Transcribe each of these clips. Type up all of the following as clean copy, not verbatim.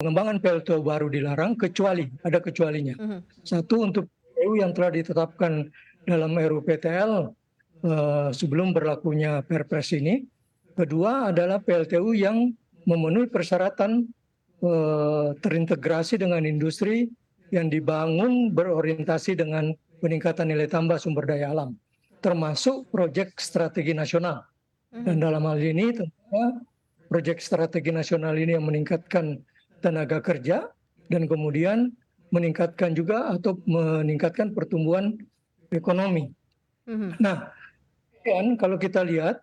pengembangan PLTU baru dilarang kecuali, ada kecualinya. Satu, untuk PLTU yang telah ditetapkan dalam RUU PTL sebelum berlakunya Perpres ini. Kedua adalah PLTU yang memenuhi persyaratan terintegrasi dengan industri yang dibangun berorientasi dengan peningkatan nilai tambah sumber daya alam, termasuk proyek strategi nasional. Dan dalam hal ini tentunya proyek strategi nasional ini yang meningkatkan tenaga kerja dan kemudian meningkatkan juga atau meningkatkan pertumbuhan ekonomi. Nah, kan kalau kita lihat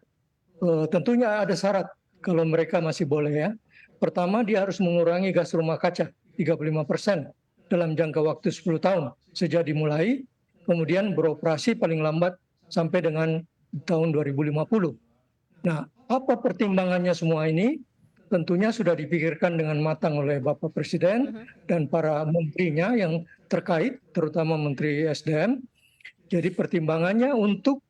tentunya ada syarat kalau mereka masih boleh ya. Pertama, dia harus mengurangi gas rumah kaca 35% dalam jangka waktu 10 tahun sejak dimulai, kemudian beroperasi paling lambat sampai dengan tahun 2050. Nah, apa pertimbangannya semua ini? Tentunya sudah dipikirkan dengan matang oleh Bapak Presiden dan para menterinya yang terkait, terutama Menteri SDM. Jadi pertimbangannya untuk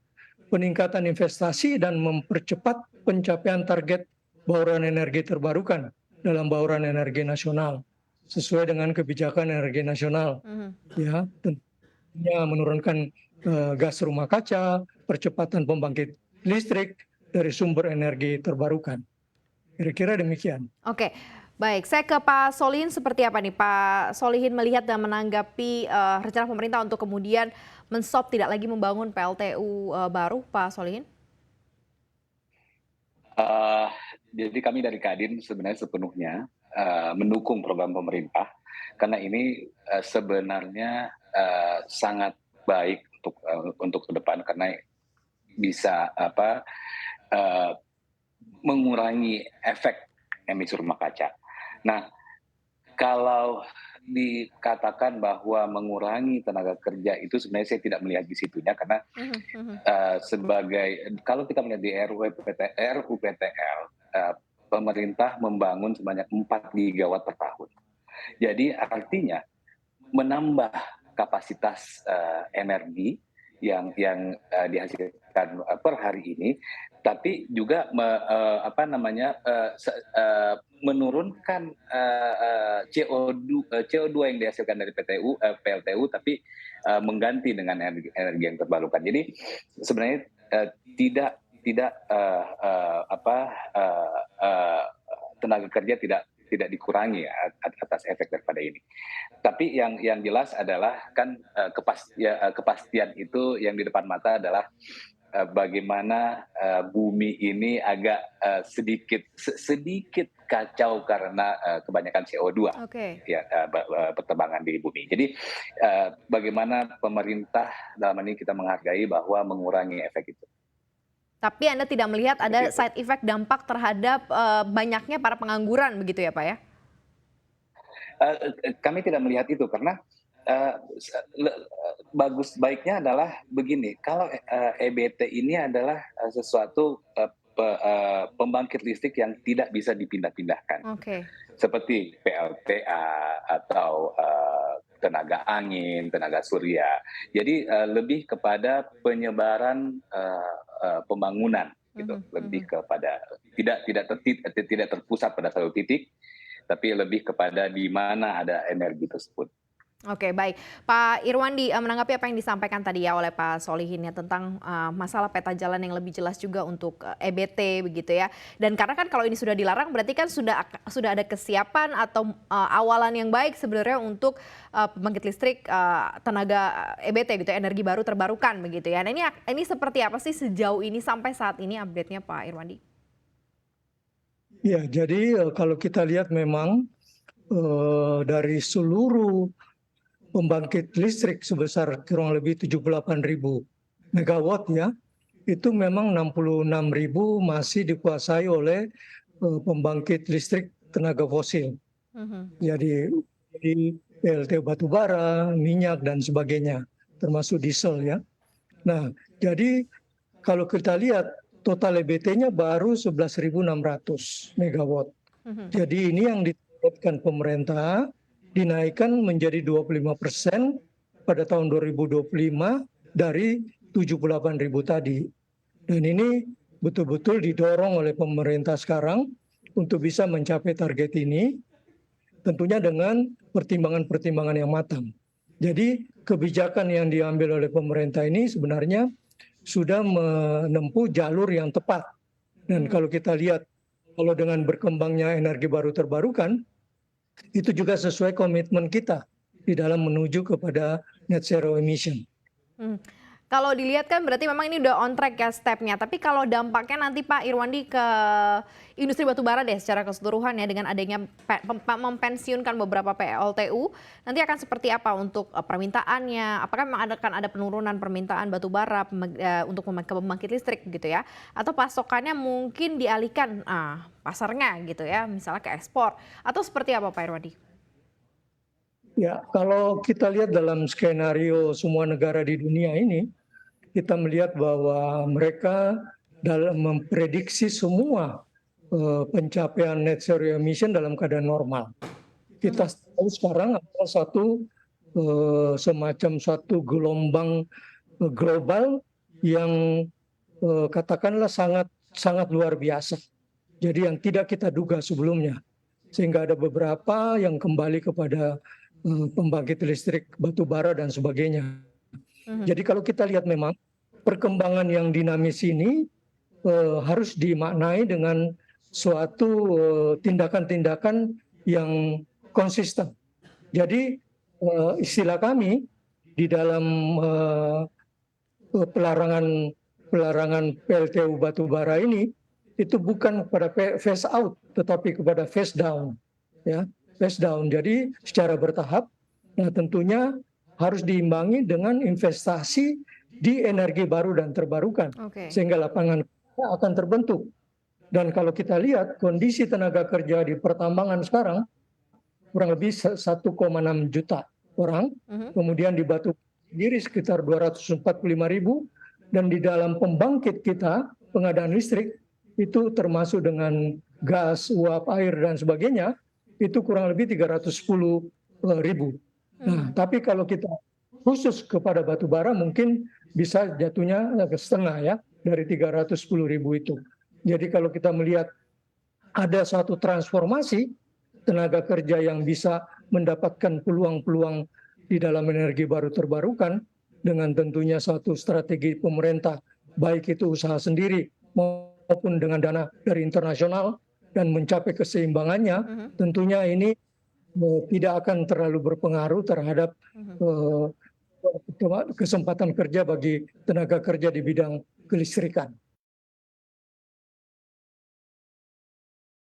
peningkatan investasi dan mempercepat pencapaian target bauran energi terbarukan dalam bauran energi nasional sesuai dengan kebijakan energi nasional. Ya, tentunya menurunkan gas rumah kaca, percepatan pembangkit listrik dari sumber energi terbarukan. Kira-kira demikian. Oke, baik. Saya ke Pak Solihin seperti apa nih? Pak Solihin melihat dan menanggapi rencana pemerintah untuk kemudian men-stop tidak lagi membangun PLTU baru, Pak Solihin? Jadi kami dari Kadin sebenarnya sepenuhnya mendukung program pemerintah karena ini sebenarnya sangat baik untuk ke depan karena bisa mengurangi efek emisi rumah kaca. Nah, kalau dikatakan bahwa mengurangi tenaga kerja itu sebenarnya saya tidak melihat di situnya karena kalau kita melihat di RUU PTL, pemerintah membangun sebanyak 4 gigawatt per tahun. Jadi artinya menambah kapasitas energi yang dihasilkan per hari ini, tapi juga menurunkan CO2 yang dihasilkan dari PLTU, tapi mengganti dengan energi yang terbarukan. Jadi sebenarnya tenaga kerja tidak dikurangi atas efek daripada ini. Tapi yang jelas adalah kan kepastian itu yang di depan mata adalah bagaimana bumi ini agak sedikit kacau karena kebanyakan CO2 pertambangan di bumi. Jadi bagaimana pemerintah dalam ini kita menghargai bahwa mengurangi efek itu. Tapi Anda tidak melihat ada side effect dampak terhadap banyaknya para pengangguran begitu ya Pak ya? Kami tidak melihat itu karena baiknya adalah begini, kalau EBT ini adalah sesuatu pembangkit listrik yang tidak bisa dipindah-pindahkan. Seperti PLTA atau tenaga angin, tenaga surya. Jadi lebih kepada penyebaran pembangunan gitu, lebih kepada tidak terpusat pada satu titik, tapi lebih kepada di mana ada energi tersebut. Oke, baik. Pak Irwandi, menanggapi apa yang disampaikan tadi ya oleh Pak Solihin ya tentang masalah peta jalan yang lebih jelas juga untuk EBT begitu ya. Dan karena kan kalau ini sudah dilarang berarti kan sudah ada kesiapan atau awalan yang baik sebenarnya untuk pembangkit listrik tenaga EBT gitu, energi baru terbarukan begitu ya. Nah ini seperti apa sih sejauh ini sampai saat ini update-nya Pak Irwandi? Ya, jadi kalau kita lihat memang dari seluruh pembangkit listrik sebesar kurang lebih 78.000 megawatt ya, itu memang 66.000 masih dikuasai oleh pembangkit listrik tenaga fosil. Jadi PLTU batubara, minyak dan sebagainya, termasuk diesel ya. Nah, jadi kalau kita lihat total EBT-nya baru 11.600 megawatt. Jadi ini yang ditargetkan pemerintah dinaikkan menjadi 25% pada tahun 2025 dari 78.000 tadi. Dan ini betul-betul didorong oleh pemerintah sekarang untuk bisa mencapai target ini. tentunya dengan pertimbangan-pertimbangan yang matang. Jadi kebijakan yang diambil oleh pemerintah ini sebenarnya sudah menempuh jalur yang tepat. Dan kalau kita lihat, kalau dengan berkembangnya energi baru terbarukan, itu juga sesuai komitmen kita di dalam menuju kepada net zero emission. Kalau dilihat kan berarti memang ini udah on track ya stepnya. Tapi kalau dampaknya nanti Pak Irwandi ke industri batubara deh secara keseluruhan ya, dengan adanya mempensiunkan beberapa PLTU, nanti akan seperti apa untuk permintaannya? Apakah memang akan ada penurunan permintaan batubara untuk pembangkit listrik gitu ya? Atau pasokannya mungkin dialihkan pasarnya gitu ya, misalnya ke ekspor? Atau seperti apa Pak Irwandi? Ya, kalau kita lihat dalam skenario semua negara di dunia ini, kita melihat bahwa mereka dalam memprediksi semua pencapaian net zero emission dalam keadaan normal. Kita tahu sekarang ada semacam satu gelombang global yang katakanlah sangat luar biasa. Jadi yang tidak kita duga sebelumnya. Sehingga ada beberapa yang kembali kepada pembangkit listrik batubara dan sebagainya. Jadi kalau kita lihat memang perkembangan yang dinamis ini harus dimaknai dengan suatu tindakan-tindakan yang konsisten. Jadi istilah kami di dalam pelarangan PLTU batubara ini itu bukan pada phase out, tetapi kepada phase down, ya. Phase down. Jadi secara bertahap, nah tentunya harus diimbangi dengan investasi di energi baru dan terbarukan, sehingga lapangan kerja akan terbentuk. Dan kalau kita lihat kondisi tenaga kerja di pertambangan sekarang kurang lebih 1,6 juta orang, kemudian di batu sendiri sekitar 245.000, dan di dalam pembangkit kita pengadaan listrik itu termasuk dengan gas, uap, air dan sebagainya, itu kurang lebih 310.000. Nah, tapi kalau kita khusus kepada batu bara mungkin bisa jatuhnya ke setengah ya, dari 310.000 itu. Jadi kalau kita melihat ada satu transformasi tenaga kerja yang bisa mendapatkan peluang-peluang di dalam energi baru terbarukan dengan tentunya satu strategi pemerintah, baik itu usaha sendiri maupun dengan dana dari internasional, dan mencapai keseimbangannya, tentunya ini tidak akan terlalu berpengaruh terhadap kesempatan kerja bagi tenaga kerja di bidang kelistrikan.